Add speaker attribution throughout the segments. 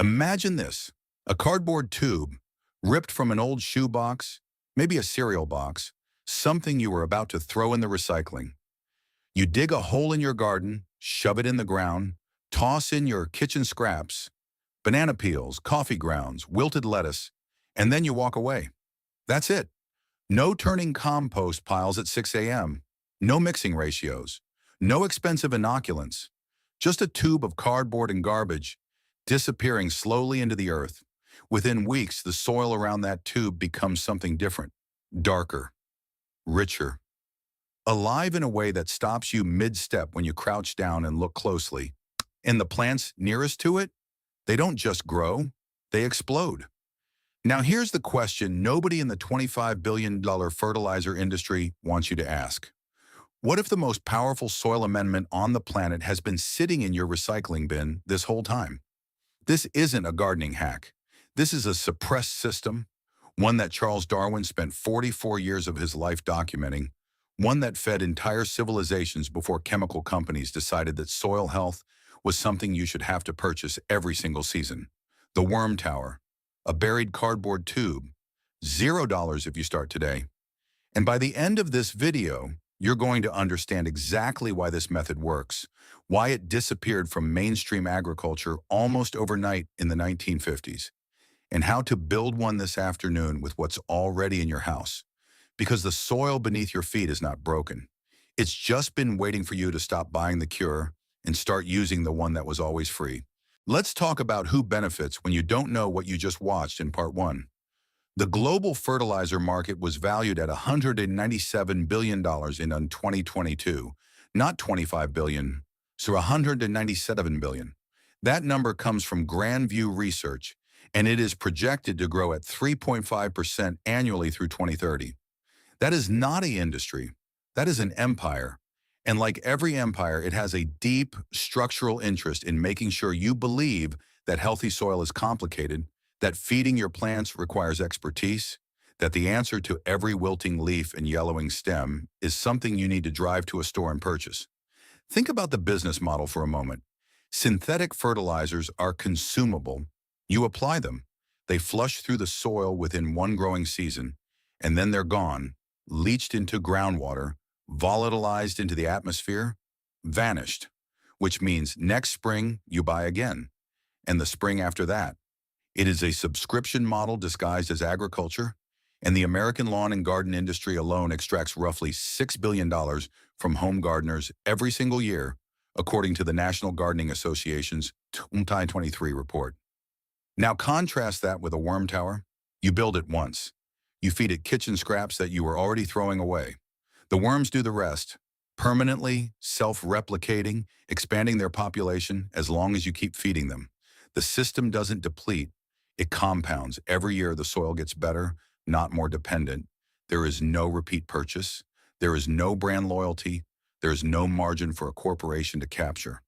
Speaker 1: Imagine this, a cardboard tube ripped from an old shoebox, maybe a cereal box, something you were about to throw in the recycling. You dig a hole in your garden, shove it in the ground, toss in your kitchen scraps, banana peels, coffee grounds, wilted lettuce, and then you walk away. That's it. No turning compost piles at 6 a.m., no mixing ratios, no expensive inoculants, just a tube of cardboard and garbage disappearing slowly into the earth. Within weeks, the soil around that tube becomes something different, darker, richer, alive in a way that stops you mid-step when you crouch down and look closely. And the plants nearest to it, they don't just grow, they explode. Now here's the question nobody in the $25 billion fertilizer industry wants you to ask. What if the most powerful soil amendment on the planet has been sitting in your recycling bin this whole time? This isn't a gardening hack. This is a suppressed system, one that Charles Darwin spent 44 years of his life documenting, one that fed entire civilizations before chemical companies decided that soil health was something you should have to purchase every single season. The worm tower, a buried cardboard tube, $0 if you start today. And by the end of this video, you're going to understand exactly why this method works, why it disappeared from mainstream agriculture almost overnight in the 1950s, and how to build one this afternoon with what's already in your house. Because the soil beneath your feet is not broken. It's just been waiting for you to stop buying the cure and start using the one that was always free. Let's talk about who benefits when you don't know what you just watched in part one. The global fertilizer market was valued at $197 billion in 2022, not $25 billion, so $197 billion. That number comes from Grand View Research, and it is projected to grow at 3.5% annually through 2030. That is not an industry, that is an empire. And like every empire, it has a deep structural interest in making sure you believe that healthy soil is complicated, that feeding your plants requires expertise, that the answer to every wilting leaf and yellowing stem is something you need to drive to a store and purchase. Think about the business model for a moment. Synthetic fertilizers are consumable. You apply them. They flush through the soil within one growing season, and then they're gone, leached into groundwater, volatilized into the atmosphere, vanished, which means next spring you buy again, and the spring after that. It is a subscription model disguised as agriculture, and the American lawn and garden industry alone extracts roughly $6 billion from home gardeners every single year, according to the National Gardening Association's 2023 report. Now contrast that with a worm tower. You build it once. You feed it kitchen scraps that you were already throwing away. The worms do the rest, permanently self-replicating, expanding their population as long as you keep feeding them. The system doesn't deplete. It compounds. Every year the soil gets better, not more dependent. There is no repeat purchase. There is no brand loyalty. There is no margin for a corporation to capture.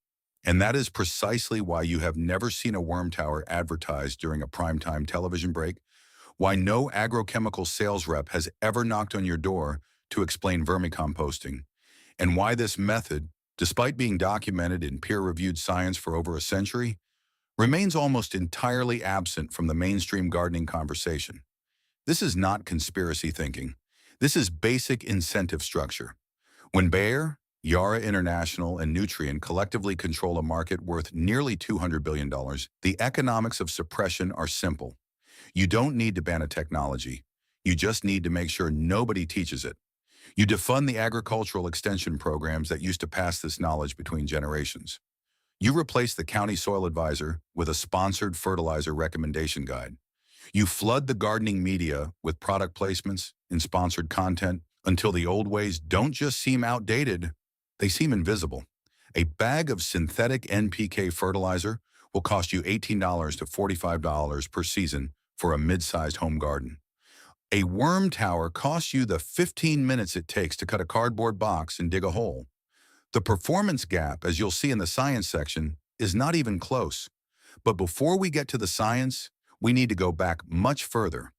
Speaker 1: And that is precisely why you have never seen a worm tower advertised during a primetime television break, why no agrochemical sales rep has ever knocked on your door to explain vermicomposting, and why this method, despite being documented in peer-reviewed science for over a century, remains almost entirely absent from the mainstream gardening conversation. This is not conspiracy thinking. This is basic incentive structure. When Bayer, Yara International, and Nutrien collectively control a market worth nearly $200 billion, the economics of suppression are simple. You don't need to ban a technology. You just need to make sure nobody teaches it. You defund the agricultural extension programs that used to pass this knowledge between generations. You replace the county soil advisor with a sponsored fertilizer recommendation guide. You flood the gardening media with product placements and sponsored content until the old ways don't just seem outdated, they seem invisible. A bag of synthetic NPK fertilizer will cost you $18 to $45 per season for a mid-sized home garden. A worm tower costs you the 15 minutes it takes to cut a cardboard box and dig a hole. The performance gap, as you'll see in the science section, is not even close. But before we get to the science, we need to go back much further.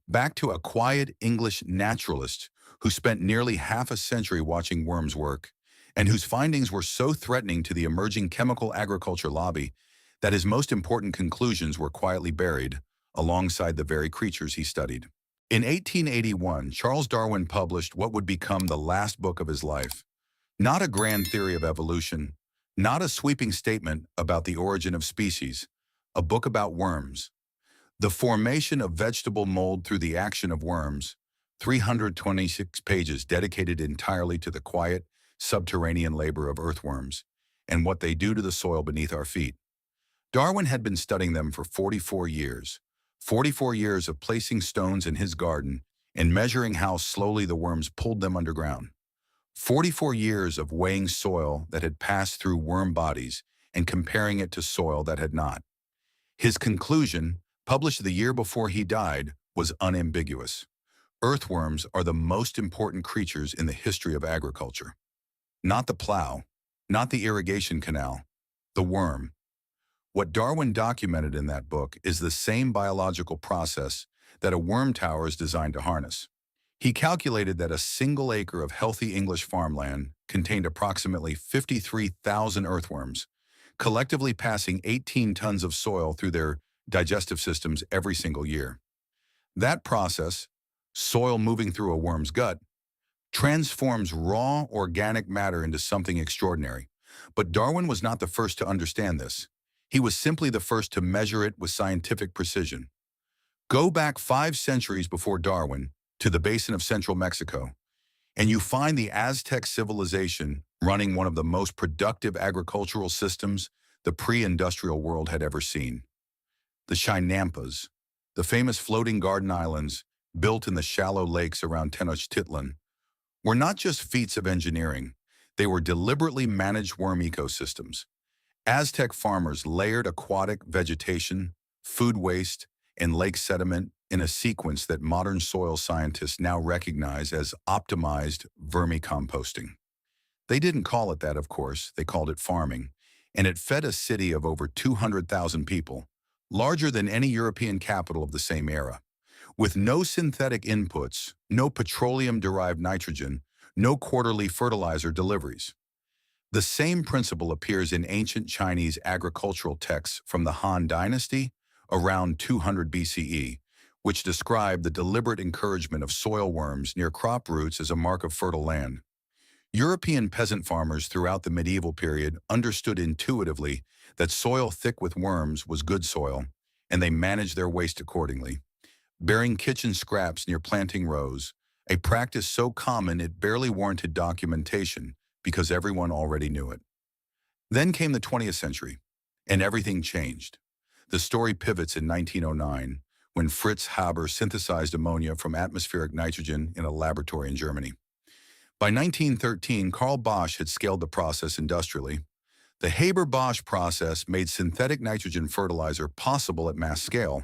Speaker 1: Back to a quiet English naturalist who spent nearly half a century watching worms work, and whose findings were so threatening to the emerging chemical agriculture lobby that his most important conclusions were quietly buried alongside the very creatures he studied. In 1881, Charles Darwin published what would become the last book of his life. Not a grand theory of evolution, not a sweeping statement about the origin of species, a book about worms. The formation of vegetable mold through the action of worms, 326 pages dedicated entirely to the quiet, subterranean labor of earthworms and what they do to the soil beneath our feet. Darwin had been studying them for 44 years, 44 years of placing stones in his garden and measuring how slowly the worms pulled them underground. 44 years of weighing soil that had passed through worm bodies and comparing it to soil that had not. His conclusion, published the year before he died, was unambiguous. Earthworms are the most important creatures in the history of agriculture. Not the plow, not the irrigation canal, the worm. What Darwin documented in that book is the same biological process that a worm tower is designed to harness. He calculated that a single acre of healthy English farmland contained approximately 53,000 earthworms, collectively passing 18 tons of soil through their digestive systems every single year. That process, soil moving through a worm's gut, transforms raw organic matter into something extraordinary. But Darwin was not the first to understand this. He was simply the first to measure it with scientific precision. Go back 5 centuries before Darwin to the basin of central Mexico, and you find the Aztec civilization running one of the most productive agricultural systems the pre-industrial world had ever seen. The Chinampas, the famous floating garden islands built in the shallow lakes around Tenochtitlan, were not just feats of engineering, they were deliberately managed worm ecosystems. Aztec farmers layered aquatic vegetation, food waste, and lake sediment in a sequence that modern soil scientists now recognize as optimized vermicomposting. They didn't call it that, of course, they called it farming, and it fed a city of over 200,000 people, larger than any European capital of the same era. With no synthetic inputs, no petroleum-derived nitrogen, no quarterly fertilizer deliveries. The same principle appears in ancient Chinese agricultural texts from the Han Dynasty around 200 BCE, which describe the deliberate encouragement of soil worms near crop roots as a mark of fertile land. European peasant farmers throughout the medieval period understood intuitively that soil thick with worms was good soil, and they managed their waste accordingly. Burying kitchen scraps near planting rows, a practice so common it barely warranted documentation because everyone already knew it. Then came the 20th century, and everything changed. The story pivots in 1909, when Fritz Haber synthesized ammonia from atmospheric nitrogen in a laboratory in Germany. By 1913, Carl Bosch had scaled the process industrially. The Haber-Bosch process made synthetic nitrogen fertilizer possible at mass scale,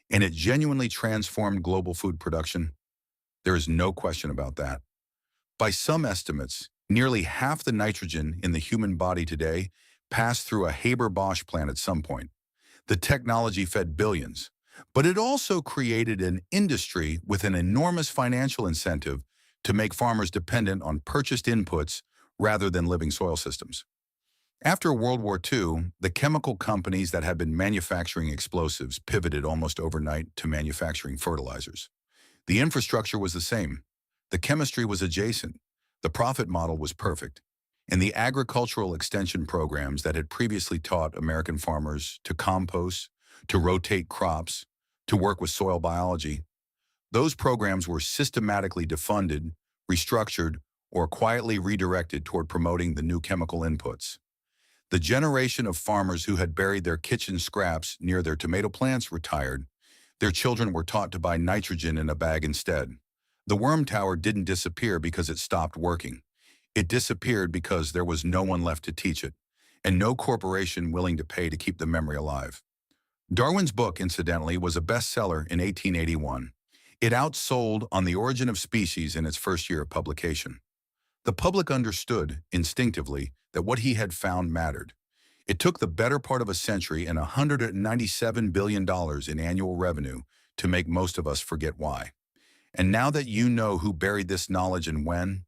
Speaker 1: and it genuinely transformed global food production. There is no question about that. By some estimates, nearly half the nitrogen in the human body today passed through a Haber-Bosch plant at some point. The technology fed billions, but it also created an industry with an enormous financial incentive to make farmers dependent on purchased inputs rather than living soil systems. After World War II, the chemical companies that had been manufacturing explosives pivoted almost overnight to manufacturing fertilizers. The infrastructure was the same. The chemistry was adjacent. The profit model was perfect. And the agricultural extension programs that had previously taught American farmers to compost, to rotate crops, to work with soil biology, those programs were systematically defunded, restructured, or quietly redirected toward promoting the new chemical inputs. The generation of farmers who had buried their kitchen scraps near their tomato plants retired. Their children were taught to buy nitrogen in a bag instead. The worm tower didn't disappear because it stopped working. It disappeared because there was no one left to teach it, and no corporation willing to pay to keep the memory alive. Darwin's book, incidentally, was a bestseller in 1881. It outsold On the Origin of Species in its first year of publication. The public understood, instinctively, that what he had found mattered. It took the better part of a century and $197 billion in annual revenue to make most of us forget why. And now that you know who buried this knowledge and when,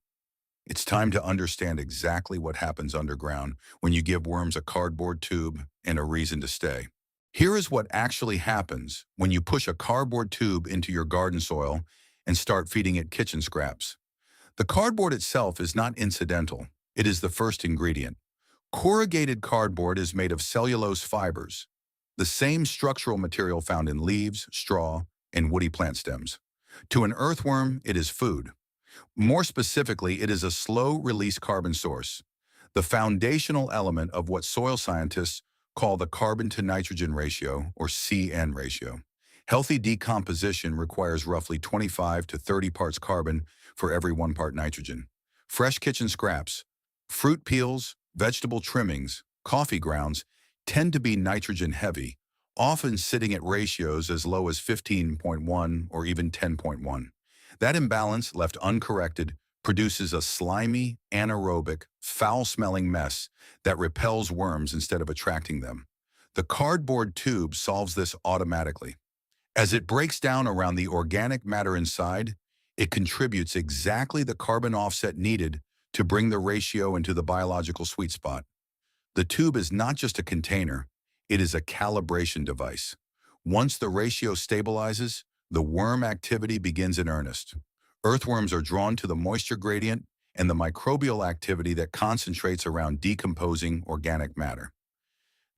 Speaker 1: it's time to understand exactly what happens underground when you give worms a cardboard tube and a reason to stay. Here is what actually happens when you push a cardboard tube into your garden soil and start feeding it kitchen scraps. The cardboard itself is not incidental. It is the first ingredient. Corrugated cardboard is made of cellulose fibers, the same structural material found in leaves, straw, and woody plant stems. To an earthworm, it is food. More specifically, it is a slow-release carbon source, the foundational element of what soil scientists call the carbon-to-nitrogen ratio, or CN ratio. Healthy decomposition requires roughly 25 to 30 parts carbon for every 1 part nitrogen. Fresh kitchen scraps, fruit peels, vegetable trimmings, coffee grounds tend to be nitrogen-heavy, often sitting at ratios as low as 15.1 or even 10.1. That imbalance, left uncorrected, produces a slimy, anaerobic, foul-smelling mess that repels worms instead of attracting them. The cardboard tube solves this automatically. As it breaks down around the organic matter inside, it contributes exactly the carbon offset needed to bring the ratio into the biological sweet spot. The tube is not just a container, it is a calibration device. Once the ratio stabilizes, the worm activity begins in earnest. Earthworms are drawn to the moisture gradient and the microbial activity that concentrates around decomposing organic matter.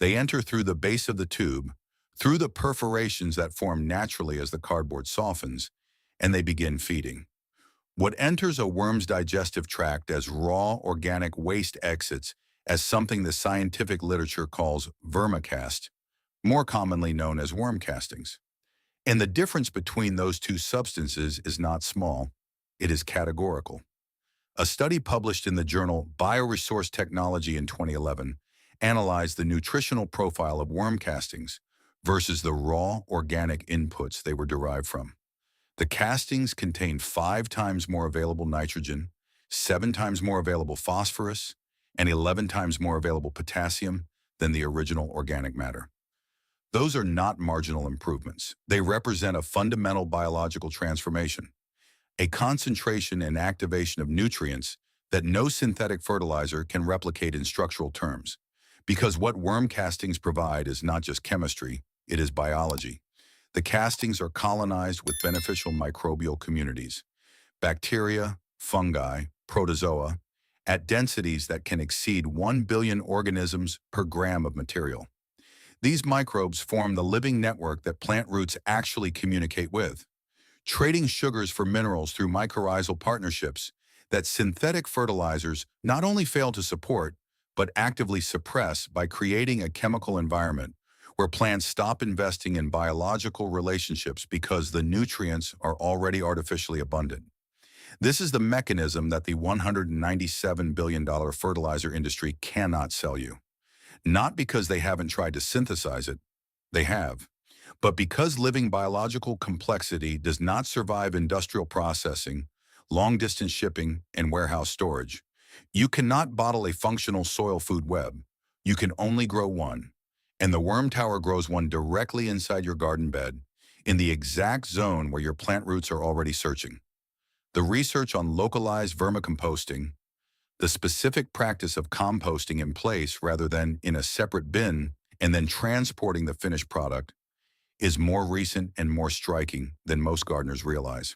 Speaker 1: They enter through the base of the tube, through the perforations that form naturally as the cardboard softens, and they begin feeding. What enters a worm's digestive tract as raw organic waste exits as something the scientific literature calls vermicast, more commonly known as worm castings. And the difference between those two substances is not small, it is categorical. A study published in the journal Bioresource Technology in 2011 analyzed the nutritional profile of worm castings versus the raw organic inputs they were derived from. The castings contained 5 times more available nitrogen, 7 times more available phosphorus, and 11 times more available potassium than the original organic matter. Those are not marginal improvements. They represent a fundamental biological transformation, a concentration and activation of nutrients that no synthetic fertilizer can replicate in structural terms. Because what worm castings provide is not just chemistry, it is biology. The castings are colonized with beneficial microbial communities, bacteria, fungi, protozoa, at densities that can exceed 1 billion organisms per gram of material. These microbes form the living network that plant roots actually communicate with, trading sugars for minerals through mycorrhizal partnerships that synthetic fertilizers not only fail to support, but actively suppress by creating a chemical environment where plants stop investing in biological relationships because the nutrients are already artificially abundant. This is the mechanism that the $197 billion fertilizer industry cannot sell you. Not because they haven't tried to synthesize it, they have, but because living biological complexity does not survive industrial processing, long-distance shipping, and warehouse storage. You cannot bottle a functional soil food web. You can only grow one. And the worm tower grows one directly inside your garden bed, in the exact zone where your plant roots are already searching. The research on localized vermicomposting, the specific practice of composting in place rather than in a separate bin and then transporting the finished product, is more recent and more striking than most gardeners realize.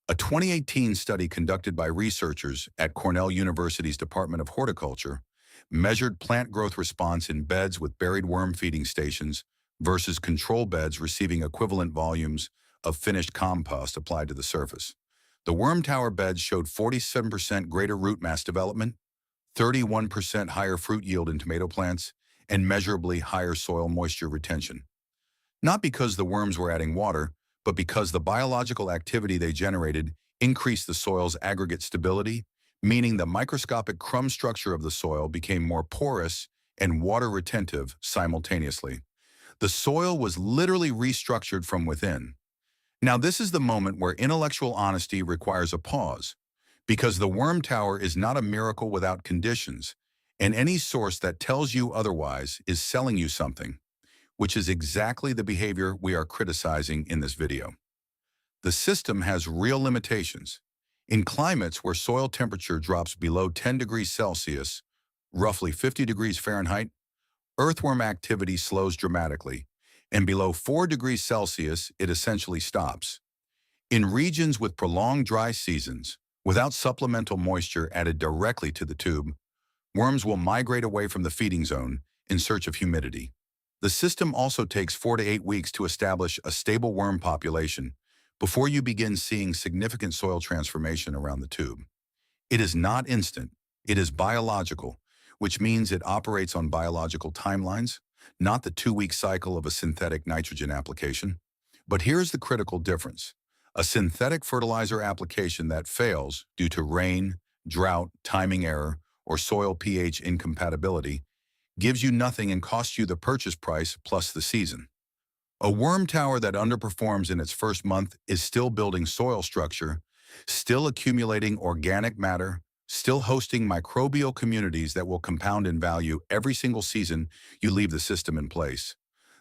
Speaker 1: A 2018 study conducted by researchers at Cornell University's Department of Horticulture measured plant growth response in beds with buried worm feeding stations versus control beds receiving equivalent volumes of finished compost applied to the surface. The worm tower beds showed 47% greater root mass development, 31% higher fruit yield in tomato plants, and measurably higher soil moisture retention. Not because the worms were adding water, but because the biological activity they generated increased the soil's aggregate stability, meaning the microscopic crumb structure of the soil became more porous and water retentive simultaneously. The soil was literally restructured from within. Now, this is the moment where intellectual honesty requires a pause, because the worm tower is not a miracle without conditions, and any source that tells you otherwise is selling you something, which is exactly the behavior we are criticizing in this video. The system has real limitations. In climates where soil temperature drops below 10 degrees Celsius, roughly 50 degrees Fahrenheit, earthworm activity slows dramatically, and below 4 degrees Celsius, it essentially stops. In regions with prolonged dry seasons, without supplemental moisture added directly to the tube, worms will migrate away from the feeding zone in search of humidity. The system also takes 4 to 8 weeks to establish a stable worm population before you begin seeing significant soil transformation around the tube. It is not instant, it is biological, which means it operates on biological timelines, not the 2-week cycle of a synthetic nitrogen application. But here's the critical difference. A synthetic fertilizer application that fails due to rain, drought, timing error, or soil pH incompatibility gives you nothing and costs you the purchase price plus the season. A worm tower that underperforms in its first month is still building soil structure, still accumulating organic matter, still hosting microbial communities that will compound in value every single season you leave the system in place.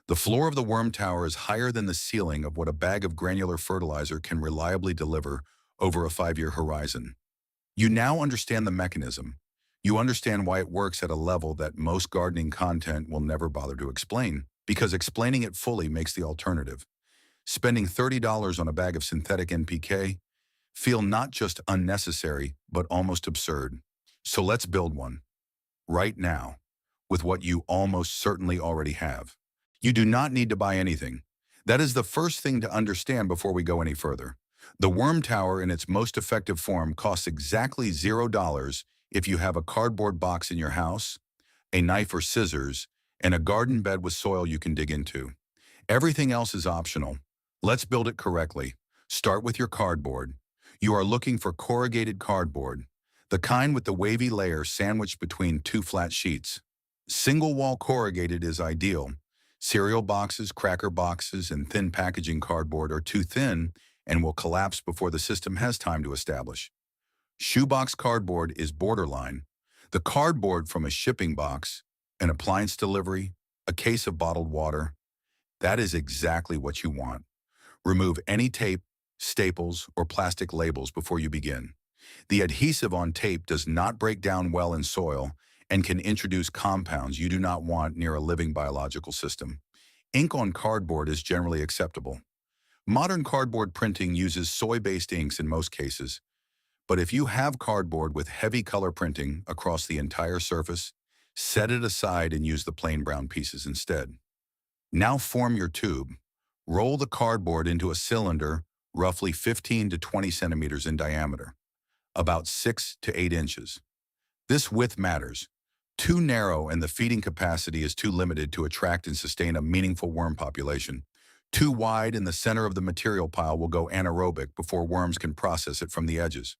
Speaker 1: The floor of the worm tower is higher than the ceiling of what a bag of granular fertilizer can reliably deliver over a 5-year horizon. You now understand the mechanism. You understand why it works at a level that most gardening content will never bother to explain, because explaining it fully makes the alternative. Spending $30 on a bag of synthetic NPK feel not just unnecessary, but almost absurd. So let's build one, right now, with what you almost certainly already have. You do not need to buy anything. That is the first thing to understand before we go any further. The worm tower in its most effective form costs exactly $0 if you have a cardboard box in your house, a knife or scissors, and a garden bed with soil you can dig into. Everything else is optional. Let's build it correctly. Start with your cardboard. You are looking for corrugated cardboard, the kind with the wavy layer sandwiched between 2 flat sheets. Single-wall corrugated is ideal. Cereal boxes, cracker boxes, and thin packaging cardboard are too thin and will collapse before the system has time to establish. Shoebox cardboard is borderline. The cardboard from a shipping box, an appliance delivery, a case of bottled water, that is exactly what you want. Remove any tape, staples, or plastic labels before you begin. The adhesive on tape does not break down well in soil and can introduce compounds you do not want near a living biological system. Ink on cardboard is generally acceptable. Modern cardboard printing uses soy-based inks in most cases, but if you have cardboard with heavy color printing across the entire surface, set it aside and use the plain brown pieces instead. Now form your tube. Roll the cardboard into a cylinder roughly 15 to 20 centimeters in diameter, about 6 to 8 inches. This width matters. Too narrow and the feeding capacity is too limited to attract and sustain a meaningful worm population. Too wide and the center of the material pile will go anaerobic before worms can process it from the edges.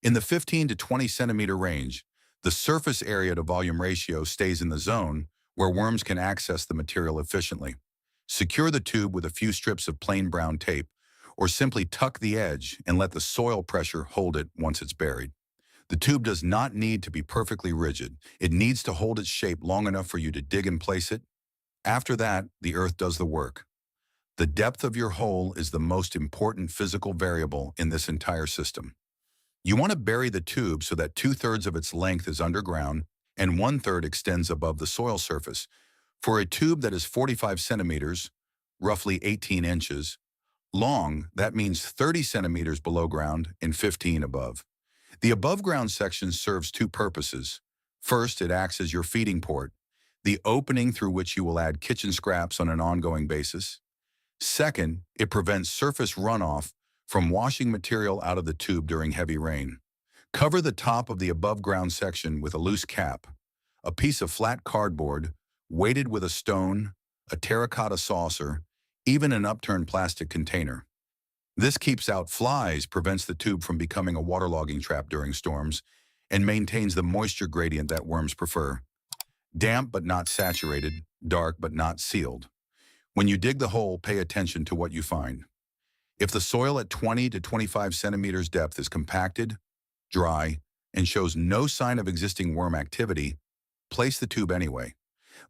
Speaker 1: In the 15 to 20 centimeter range, the surface area to volume ratio stays in the zone where worms can access the material efficiently. Secure the tube with a few strips of plain brown tape, or simply tuck the edge and let the soil pressure hold it once it's buried. The tube does not need to be perfectly rigid. It needs to hold its shape long enough for you to dig and place it. After that, the earth does the work. The depth of your hole is the most important physical variable in this entire system. You want to bury the tube so that 2/3 of its length is underground and 1/3 extends above the soil surface. For a tube that is 45 centimeters, roughly 18 inches, long, that means 30 centimeters below ground and 15 above. The above-ground section serves 2 purposes. First, it acts as your feeding port, the opening through which you will add kitchen scraps on an ongoing basis. Second, it prevents surface runoff from washing material out of the tube during heavy rain. Cover the top of the above-ground section with a loose cap, a piece of flat cardboard, weighted with a stone, a terracotta saucer, even an upturned plastic container. This keeps out flies, prevents the tube from becoming a waterlogging trap during storms, and maintains the moisture gradient that worms prefer. Damp but not saturated, dark but not sealed. When you dig the hole, pay attention to what you find. If the soil at 20 to 25 centimeters depth is compacted, dry, and shows no sign of existing worm activity, place the tube anyway,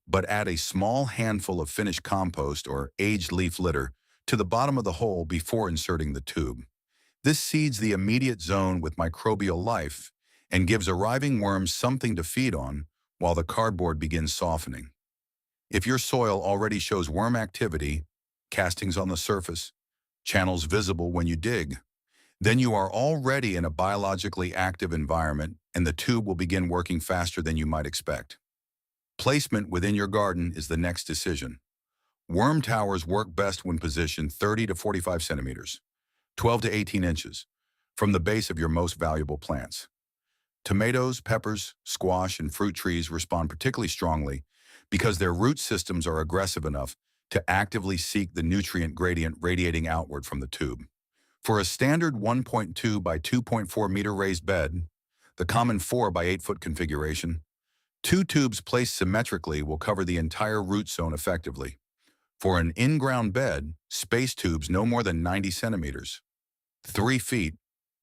Speaker 1: but add a small handful of finished compost or aged leaf litter to the bottom of the hole before inserting the tube. This seeds the immediate zone with microbial life and gives arriving worms something to feed on while the cardboard begins softening. If your soil already shows worm activity, castings on the surface, channels visible when you dig, then you are already in a biologically active environment and the tube will begin working faster than you might expect. Placement within your garden is the next decision. Worm towers work best when positioned 30 to 45 centimeters, 12 to 18 inches, from the base of your most valuable plants. Tomatoes, peppers, squash, and fruit trees respond particularly strongly because their root systems are aggressive enough to actively seek the nutrient gradient radiating outward from the tube. For a standard 1.2 by 2.4 meter raised bed, the common 4 by 8 foot configuration, 2 tubes placed symmetrically will cover the entire root zone effectively. For an in-ground bed, space tubes no more than 90 centimeters, 3 feet,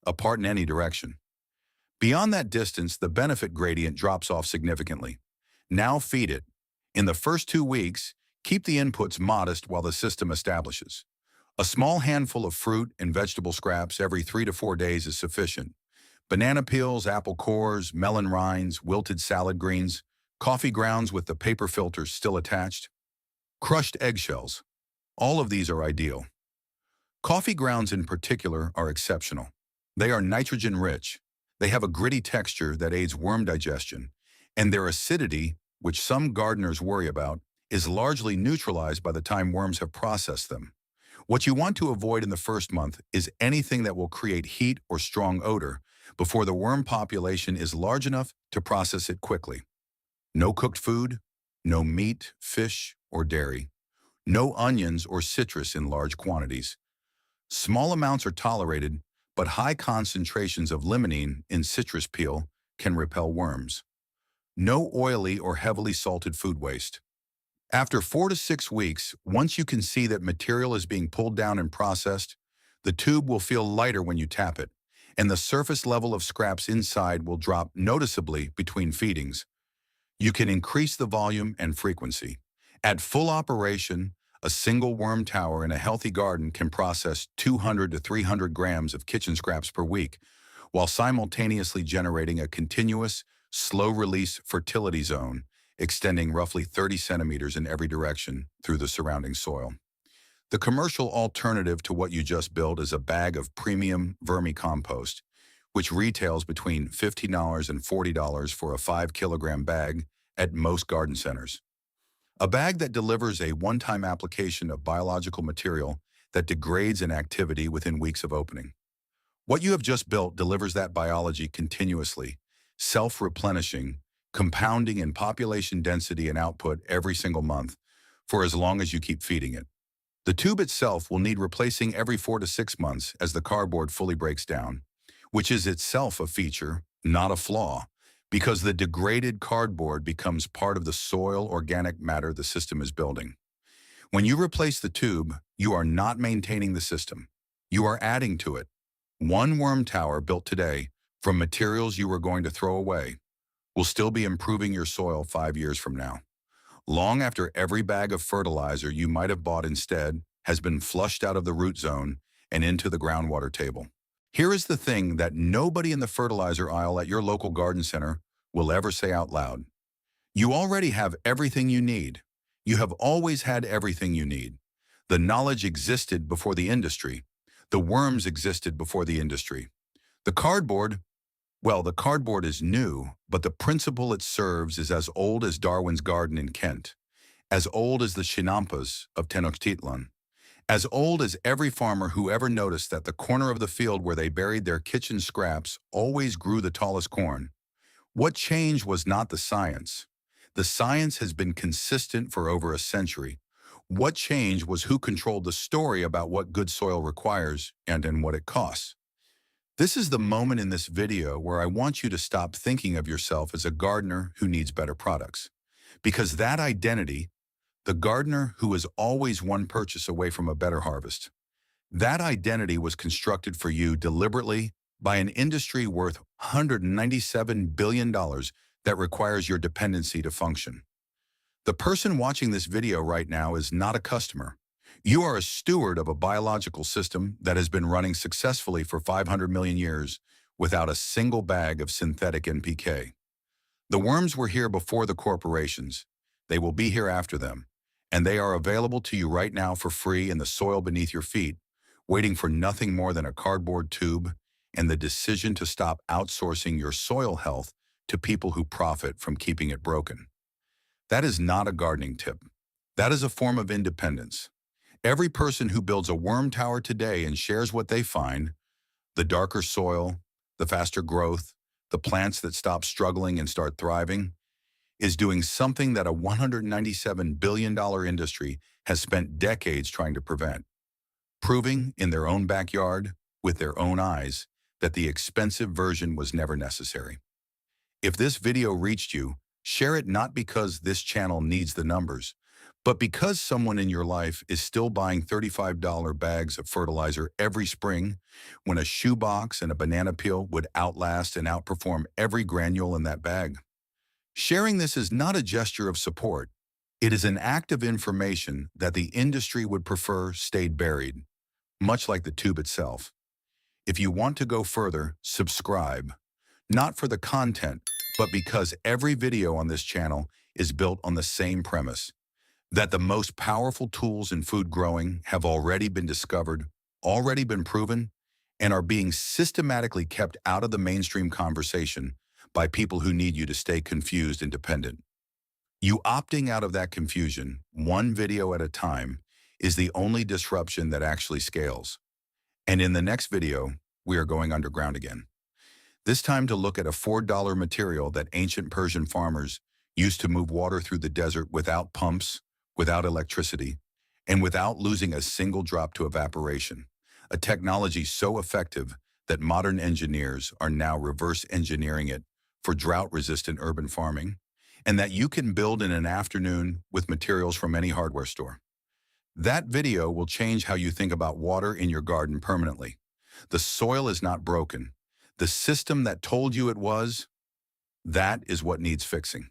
Speaker 1: apart in any direction. Beyond that distance, the benefit gradient drops off significantly. Now feed it. In the first 2 weeks, keep the inputs modest while the system establishes. A small handful of fruit and vegetable scraps every 3 to 4 days is sufficient. Banana peels, apple cores, melon rinds, wilted salad greens, coffee grounds with the paper filters still attached, crushed eggshells. All of these are ideal. Coffee grounds in particular are exceptional. They are nitrogen-rich. They have a gritty texture that aids worm digestion, and their acidity, which some gardeners worry about, is largely neutralized by the time worms have processed them. What you want to avoid in the first month is anything that will create heat or strong odor before the worm population is large enough to process it quickly. No cooked food, no meat, fish, or dairy, no onions or citrus in large quantities. Small amounts are tolerated, but high concentrations of limonene in citrus peel can repel worms. No oily or heavily salted food waste. After 4 to 6 weeks, once you can see that material is being pulled down and processed, the tube will feel lighter when you tap it, and the surface level of scraps inside will drop noticeably between feedings. You can increase the volume and frequency. At full operation, a single worm tower in a healthy garden can process 200 to 300 grams of kitchen scraps per week, while simultaneously generating a continuous, slow-release fertility zone extending roughly 30 centimeters in every direction through the surrounding soil. The commercial alternative to what you just built is a bag of premium vermicompost, which retails between $15 and $40 for a 5-kilogram bag at most garden centers. A bag that delivers a one-time application of biological material that degrades in activity within weeks of opening. What you have just built delivers that biology continuously, self-replenishing, compounding in population density and output every single month for as long as you keep feeding it. The tube itself will need replacing every 4 to 6 months as the cardboard fully breaks down, which is itself a feature, not a flaw, because the degraded cardboard becomes part of the soil organic matter the system is building. When you replace the tube, you are not maintaining the system. You are adding to it. One worm tower built today from materials you were going to throw away will still be improving your soil 5 years from now, long after every bag of fertilizer you might have bought instead has been flushed out of the root zone and into the groundwater table. Here is the thing that nobody in the fertilizer aisle at your local garden center will ever say out loud. You already have everything you need. You have always had everything you need. The knowledge existed before the industry. The worms existed before the industry. The cardboard is new, but the principle it serves is as old as Darwin's garden in Kent, as old as the Chinampas of Tenochtitlan, as old as every farmer who ever noticed that the corner of the field where they buried their kitchen scraps always grew the tallest corn. What changed was not the science. The science has been consistent for over a century. What changed was who controlled the story about what good soil requires and what it costs. This is the moment in this video where I want you to stop thinking of yourself as a gardener who needs better products. Because that identity, the gardener who is always one purchase away from a better harvest, that identity was constructed for you deliberately by an industry worth $197 billion that requires your dependency to function. The person watching this video right now is not a customer. You are a steward of a biological system that has been running successfully for 500 million years without a single bag of synthetic NPK. The worms were here before the corporations. They will be here after them, and they are available to you right now for free in the soil beneath your feet, waiting for nothing more than a cardboard tube and the decision to stop outsourcing your soil health to people who profit from keeping it broken. That is not a gardening tip. That is a form of independence. Every person who builds a worm tower today and shares what they find, the darker soil, the faster growth, the plants that stop struggling and start thriving, is doing something that a $197 billion industry has spent decades trying to prevent, proving in their own backyard, with their own eyes, that the expensive version was never necessary. If this video reached you, share it not because this channel needs the numbers, but because someone in your life is still buying $35 bags of fertilizer every spring when a shoebox and a banana peel would outlast and outperform every granule in that bag. Sharing this is not a gesture of support. It is an act of information that the industry would prefer stayed buried, much like the tube itself. If you want to go further, subscribe. Not for the content, but because every video on this channel is built on the same premise, that the most powerful tools in food growing have already been discovered, already been proven, and are being systematically kept out of the mainstream conversation by people who need you to stay confused and dependent. You opting out of that confusion, one video at a time, is the only disruption that actually scales. And in the next video, we are going underground again. This time to look at a $4 material that ancient Persian farmers used to move water through the desert without pumps, without electricity, and without losing a single drop to evaporation. A technology so effective that modern engineers are now reverse engineering it for drought-resistant urban farming, and that you can build in an afternoon with materials from any hardware store. That video will change how you think about water in your garden permanently. The soil is not broken. The system that told you it was, that is what needs fixing.